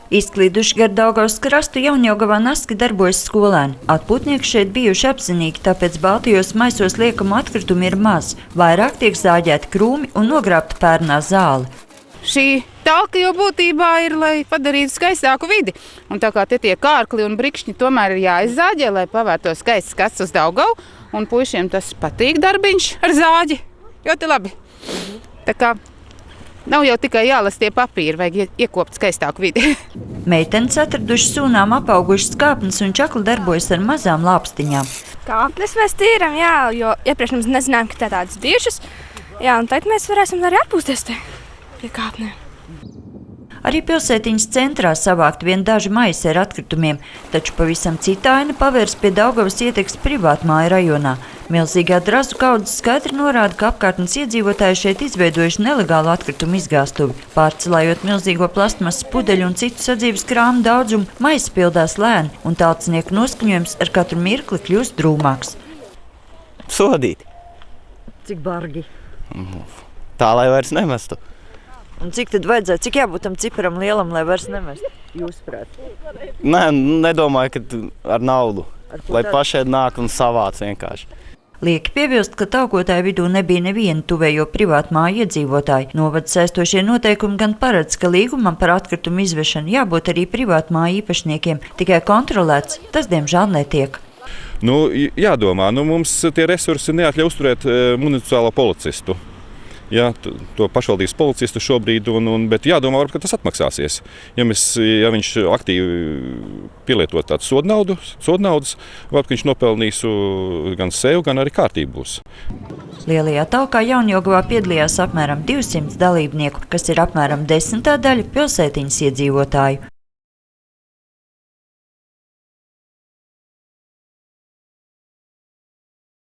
Izklīduši gar Daugavas krastu Jaunjelgavā naski darbojas skolēni. Atpūtnieki šeit bijuši apzinīgi, tāpēc baltajos maisos liekamo atkritumu ir maz. Vairāk tiek zāģēti krūmi un nogrābta pērnā zāle. Šī talka jau būtībā ir, lai padarītu skaistāku vidi. Un tā kā te tie kārkli un brikšņi tomēr ir jāizzāģē, lai pavērtos skaists skats uz Daugavu. Un puišiem tas patīk darbiņš ar zāģi. Ļoti labi. Tā kā nav jau tikai jālasa tie papīri, vajag iekopt skaistāku vidi. Meitenes atraduši sūnām apaugušas kāpnes un čakli darbojas ar mazām lāpstiņām. Kāpnes mēs tīram, jā, jo iepriekš mēs nezinājām, ka tādas bijušas. Jā, un tagad mēs varēsim arī atpūsties te pie kāpnēm. Arī pilsētiņas centrā savākt vien daži maisi ar atkritumiem, taču pavisam cita aina pavērs pie Daugavas ietekas privātmāju rajonā. Milzīgā drazu kaudzes skaidri norāda, ka apkārtnes iedzīvotāji šeit izveidojuši nelegālu atkritumu izgāstuvi. Pārcelājot milzīgo plastmasas pudeļu un citu sadzīves krāmu daudzumu, maisi pildās lēni, un tautsnieku noskaņojums ar katru mirkli kļūst drūmāks. Sodīt. Cik bargi? Tā, lai vairs nemestu. Un cik tad vajadzētu, cik jābūt tam ciparam lielam, lai vairs nemest, jūsuprāt? Nē, nedomāju, ka ar naudu. Lai pašai nāk un savāc vienkārši. Lieki piebilst, ka taukotāju vidū nebija neviena tuvējo privātmāju iedzīvotāji. Novada saistošie noteikumi gan paredz, ka līgumam par atkritumu izvešanu jābūt arī privātmāju īpašniekiem, tikai kontrolēts tas diemžēl netiek. Jādomā, mums tie resursi neatļauj uzturēt municipālo policistu. Jā, to pašvaldības policistu šobrīd, bet jādomā, varbūt, ka tas atmaksāsies. Ja viņš aktīvi pielietot tādu sodnaudas, varbūt viņš nopelnīs gan sev, gan arī kārtību būs. Lielajā talkā Jaunjelgavā piedalījās apmēram 200 dalībnieku, kas ir apmēram 10. daļa pilsētiņas iedzīvotāju.